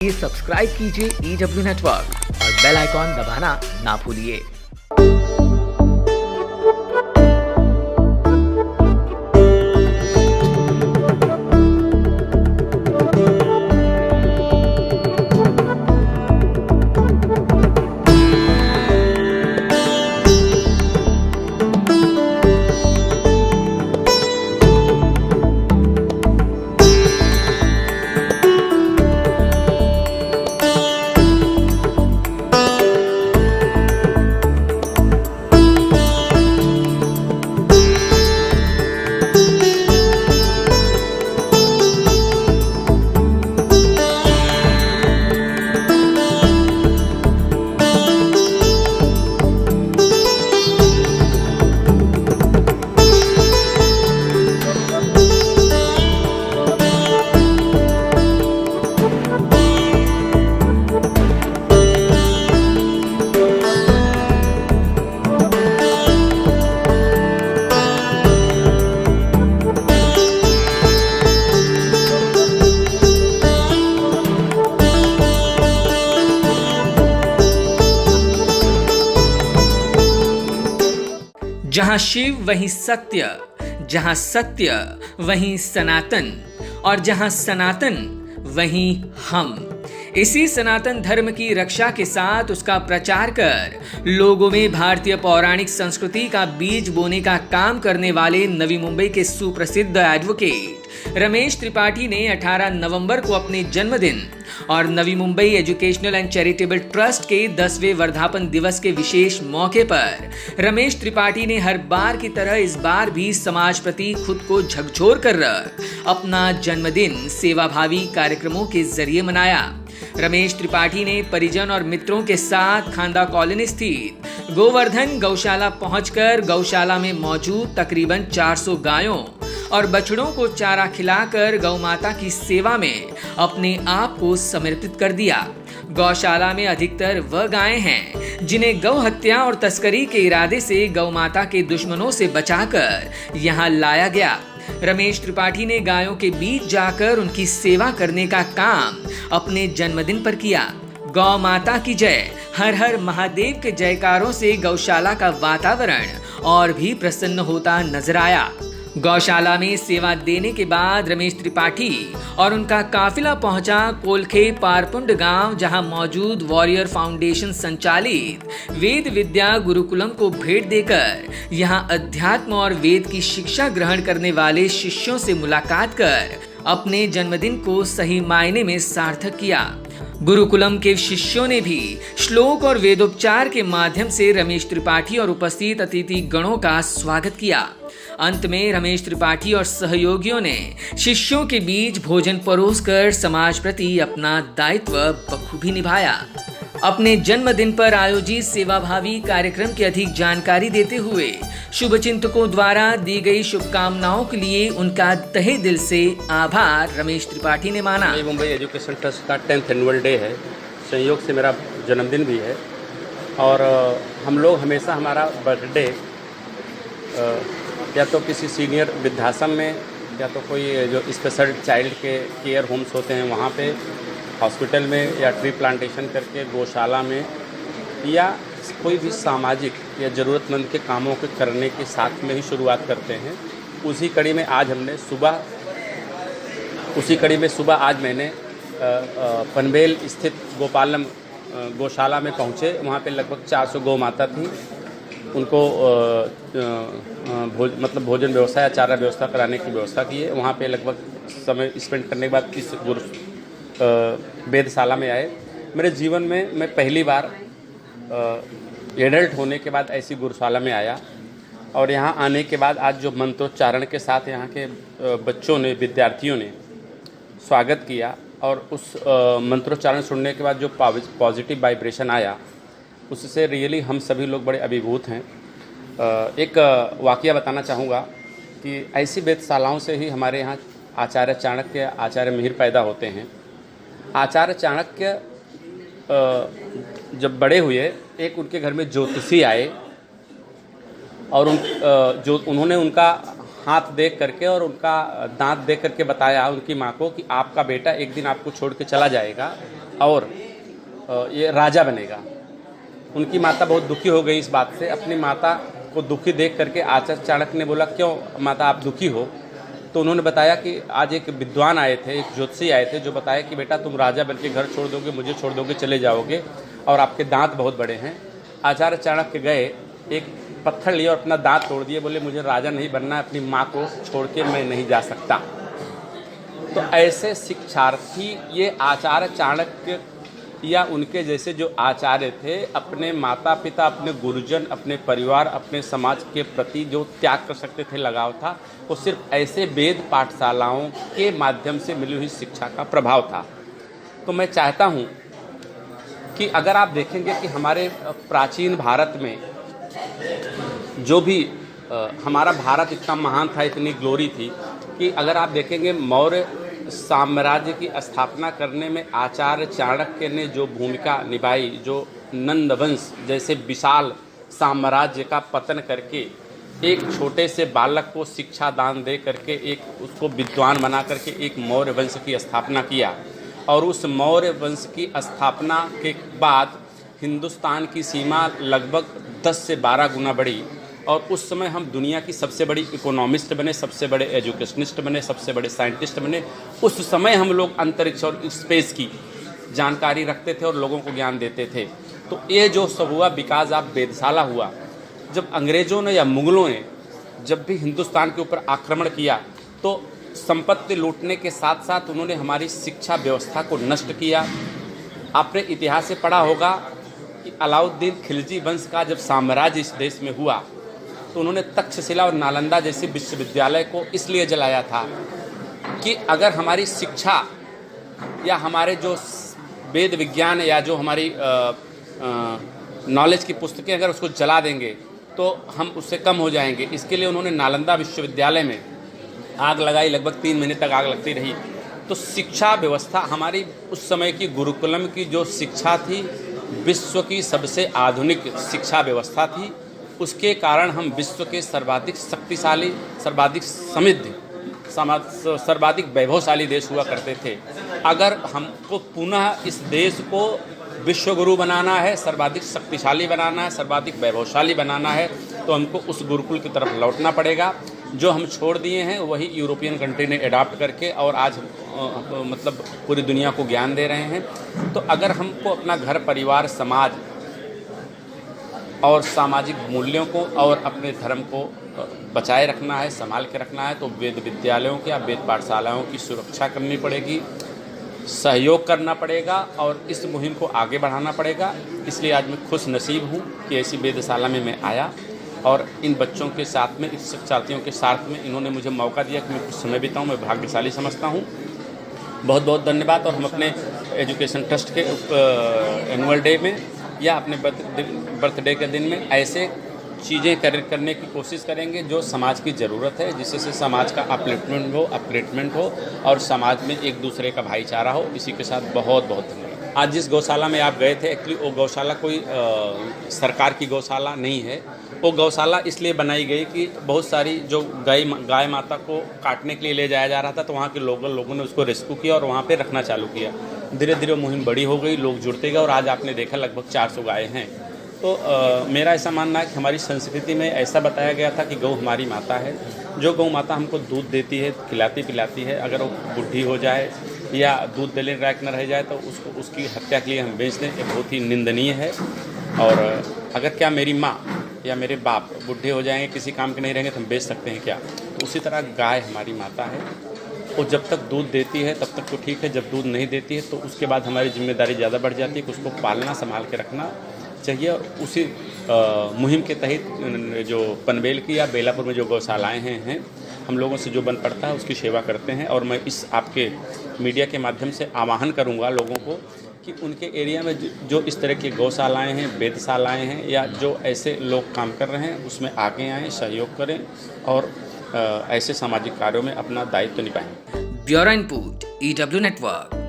Subscribe कीजिए EW network और bell icon दबाना ना भूलिए। जहां शिव वहीं सत्य, जहां सत्य वहीं सनातन और जहां सनातन वहीं हम। इसी सनातन धर्म की रक्षा के साथ उसका प्रचार कर लोगों में भारतीय पौराणिक संस्कृति का बीज बोने का काम करने वाले नवी मुंबई के सुप्रसिद्ध एडवोकेट रमेश त्रिपाठी ने 18 नवंबर को अपने जन्मदिन और Navi Mumbai educational and charitable trust के 10वें वर्धापन दिवस के विशेष मौके पर रमेश त्रिपाठी ने हर बार की तरह इस बार भी समाज प्रति खुद को झकझोर कर रख अपना जन्मदिन सेवाभावी कार्यक्रमों के जरिए मनाया। रमेश त्रिपाठी ने परिजन और मित्रों के साथ खांदा कॉलोनी स्थित गोवर्धन गौशाला पहुंचकर गौशाला में मौजूद तकरीबन 400 गायों और बछड़ों को चारा खिलाकर गौ माता की सेवा में अपने आप को समर्पित कर दिया। गौशाला में अधिकतर वह गायें हैं जिन्हें गौ हत्या और तस्करी के इरादे से गौ माता के दुश्मनों से बचाकर यहाँ लाया गया। रमेश त्रिपाठी ने गायों के बीच जाकर उनकी सेवा करने का काम अपने जन्मदिन पर किया। गौ माता की जय, हर हर महादेव के जयकारों से गौशाला का वातावरण और भी प्रसन्न होता नजर आया। गौशाला में सेवा देने के बाद रमेश त्रिपाठी और उनका काफिला पहुंचा कोलखे पारपुंड गांव, जहां मौजूद वॉरियर फाउंडेशन संचालित वेद विद्या गुरुकुलम को भेंट देकर यहां अध्यात्म और वेद की शिक्षा ग्रहण करने वाले शिष्यों से मुलाकात कर अपने जन्मदिन को सही मायने में सार्थक किया। गुरुकुलम के शिष्यों ने भी श्लोक और वेदोपचार के माध्यम से रमेश त्रिपाठी और उपस्थित अतिथि गणों का स्वागत किया। अंत में रमेश त्रिपाठी और सहयोगियों ने शिष्यों के बीच भोजन परोसकर समाज प्रति अपना दायित्व बखूबी निभाया। अपने जन्मदिन पर आयोजित सेवाभावी कार्यक्रम की अधिक जानकारी देते हुए शुभचिंतकों द्वारा दी गई शुभकामनाओं के लिए उनका तहे दिल से आभार रमेश त्रिपाठी ने माना। मुंबई एजुकेशन ट्रस्ट का 10th एनुअल डे है, संयोग से मेरा जन्मदिन भी है और हम लोग हमेशा हमारा बर्थडे या तो किसी सीनियर वृद्धाश्रम में या तो कोई जो स्पेशल चाइल्ड के केयर होम्स होते हैं वहाँ पे, हॉस्पिटल में या ट्री प्लांटेशन करके गौशाला में या कोई भी सामाजिक या ज़रूरतमंद के कामों के करने के साथ में ही शुरुआत करते हैं। उसी कड़ी में सुबह आज मैंने पनवेल स्थित गोपालम गौशाला में पहुँचे। वहाँ पे लगभग 400 गौ माता थी। उनको भोजन व्यवस्था या चारा व्यवस्था कराने की व्यवस्था की है। वहाँ पे लगभग समय स्पेंड करने के बाद इस वेदशाला में आए। मेरे जीवन में मैं पहली बार एडल्ट होने के बाद ऐसी गौशाला में आया और यहाँ आने के बाद आज जो मंत्रोच्चारण के साथ यहाँ के बच्चों ने, विद्यार्थियों ने स्वागत किया और उस मंत्रोच्चारण सुनने के बाद जो पॉजिटिव वाइब्रेशन आया उससे रियली हम सभी लोग बड़े अभिभूत हैं। एक वाकया बताना चाहूँगा कि ऐसी वेदशालाओं से ही हमारे यहाँ आचार्य चाणक्य, आचार्य मिहिर पैदा होते हैं। आचार्य चाणक्य जब बड़े हुए, एक उनके घर में ज्योतिषी आए और उन्होंने उनका हाथ देख करके और उनका दांत देख करके बताया उनकी माँ को कि आपका बेटा एक दिन आपको छोड़ के चला जाएगा और ये राजा बनेगा। उनकी माता बहुत दुखी हो गई इस बात से। अपनी माता को दुखी देख करके आचार्य चाणक्य ने बोला, क्यों माता आप दुखी हो? तो उन्होंने बताया कि आज एक विद्वान आए थे, एक ज्योतिषी आए थे, जो बताया कि बेटा तुम राजा बनके घर छोड़ दोगे, मुझे छोड़ दोगे, चले जाओगे और आपके दांत बहुत बड़े हैं। आचार्य चाणक्य गए, एक पत्थर लिए और अपना दांत तोड़ दिए, बोले मुझे राजा नहीं बनना है, अपनी माँ को छोड़ के मैं नहीं जा सकता। तो ऐसे शिक्षार्थी ये आचार्य चाणक्य या उनके जैसे जो आचार्य थे, अपने माता पिता, अपने गुरुजन, अपने परिवार, अपने समाज के प्रति जो त्याग कर सकते थे, लगाव था, वो सिर्फ ऐसे वेद पाठशालाओं के माध्यम से मिली हुई शिक्षा का प्रभाव था। तो मैं चाहता हूँ कि अगर आप देखेंगे कि हमारे प्राचीन भारत में जो भी हमारा भारत इतना महान था, इतनी ग्लोरी थी कि अगर आप देखेंगे मौर्य साम्राज्य की स्थापना करने में आचार्य चाणक्य ने जो भूमिका निभाई, जो नंद वंश जैसे विशाल साम्राज्य का पतन करके एक छोटे से बालक को शिक्षा दान दे करके एक उसको विद्वान बना करके एक मौर्य वंश की स्थापना किया। और उस मौर्य वंश की स्थापना के बाद हिंदुस्तान की सीमा लगभग 10 से 12 गुना बढ़ी और उस समय हम दुनिया की सबसे बड़ी इकोनॉमिस्ट बने, सबसे बड़े एजुकेशनिस्ट बने, सबसे बड़े साइंटिस्ट बने। उस समय हम लोग अंतरिक्ष और स्पेस की जानकारी रखते थे और लोगों को ज्ञान देते थे। तो ये जो सब हुआ विकास आप वेधशाला हुआ। जब अंग्रेज़ों ने या मुग़लों ने जब भी हिंदुस्तान के ऊपर आक्रमण किया तो संपत्ति लूटने के साथ साथ उन्होंने हमारी शिक्षा व्यवस्था को नष्ट किया। आपने इतिहास से पढ़ा होगा कि अलाउद्दीन खिलजी वंश का जब साम्राज्य इस देश में हुआ तो उन्होंने तक्षशिला और नालंदा जैसे विश्वविद्यालय को इसलिए जलाया था कि अगर हमारी शिक्षा या हमारे जो वेद विज्ञान या जो हमारी नॉलेज की पुस्तकें अगर उसको जला देंगे तो हम उससे कम हो जाएंगे। इसके लिए उन्होंने नालंदा विश्वविद्यालय में आग लगाई, लगभग 3 महीने तक आग लगती रही। तो शिक्षा व्यवस्था हमारी उस समय की गुरुकुलम की जो शिक्षा थी विश्व की सबसे आधुनिक शिक्षा व्यवस्था थी। उसके कारण हम विश्व के सर्वाधिक शक्तिशाली, सर्वाधिक समृद्ध, सर्वाधिक वैभवशाली देश हुआ करते थे। अगर हमको पुनः इस देश को विश्वगुरु बनाना है, सर्वाधिक शक्तिशाली बनाना है, सर्वाधिक वैभवशाली बनाना है तो हमको उस गुरुकुल की तरफ लौटना पड़ेगा। जो हम छोड़ दिए हैं वही यूरोपियन कंट्री ने अडॉप्ट करके और आज मतलब पूरी दुनिया को ज्ञान दे रहे हैं। तो अगर हमको अपना घर परिवार, समाज और सामाजिक मूल्यों को और अपने धर्म को बचाए रखना है, संभाल के रखना है तो वेद विद्यालयों के या वेद पाठशालाओं की सुरक्षा करनी पड़ेगी, सहयोग करना पड़ेगा और इस मुहिम को आगे बढ़ाना पड़ेगा। इसलिए आज मैं खुश नसीब हूँ कि ऐसी वेधशाला में मैं आया और इन बच्चों के साथ में, इस शिक्षार्थियों के साथ में इन्होंने मुझे मौका दिया कि मैं कुछ समय बिताऊँ। मैं भाग्यशाली समझता हूँ। बहुत बहुत धन्यवाद। और हम अपने एजुकेशन ट्रस्ट के एनुअल डे में या अपने बर्थडे के दिन में ऐसे चीज़ें करने की कोशिश करेंगे जो समाज की ज़रूरत है, जिससे समाज का अपलिफ्टमेंट हो और समाज में एक दूसरे का भाईचारा हो। इसी के साथ बहुत बहुत धन्यवाद। आज जिस गौशाला में आप गए थे, एक्चुअली वो गौशाला कोई सरकार की गौशाला नहीं है। वो गौशाला इसलिए बनाई गई कि बहुत सारी जो गाय माता को काटने के लिए ले जाया जा रहा था तो वहाँ के लोगों ने उसको रेस्क्यू किया और वहाँ पे रखना चालू किया। धीरे धीरे मुहिम बड़ी हो गई, लोग जुड़ते गए और आज आपने देखा लगभग 400 गाय हैं। तो मेरा ऐसा मानना है कि हमारी संस्कृति में ऐसा बताया गया था कि गौ हमारी माता है। जो गौ माता हमको दूध देती है, खिलाती पिलाती है, अगर वो बुढ़ी हो जाए या दूध देने लायक न रह जाए तो उसकी हत्या के लिए हम बेच दें, ये बहुत ही निंदनीय है। और अगर क्या मेरी माँ या मेरे बाप बुढ़े हो जाएंगे, किसी काम के नहीं रहेंगे तो हम बेच सकते हैं क्या? तो उसी तरह गाय हमारी माता है। वो जब तक दूध देती है तब तक तो ठीक है, जब दूध नहीं देती है तो उसके बाद हमारी जिम्मेदारी ज़्यादा बढ़ जाती है कि उसको पालना, संभाल के रखना चाहिए। और उसी मुहिम के तहत जो पनवेल की या बेलापुर में जो गौशालाएँ हैं हम लोगों से जो बन पड़ता है उसकी सेवा करते हैं। और मैं इस आपके मीडिया के माध्यम से आह्वान करूँगा लोगों को कि उनके एरिया में जो इस तरह की गौशालाएँ हैं, वेधशालाएँ हैं या जो ऐसे लोग काम कर रहे हैं उसमें आगे आएँ, सहयोग करें और ऐसे सामाजिक कार्यों में अपना दायित्व निभाएं। Bureau input EW network.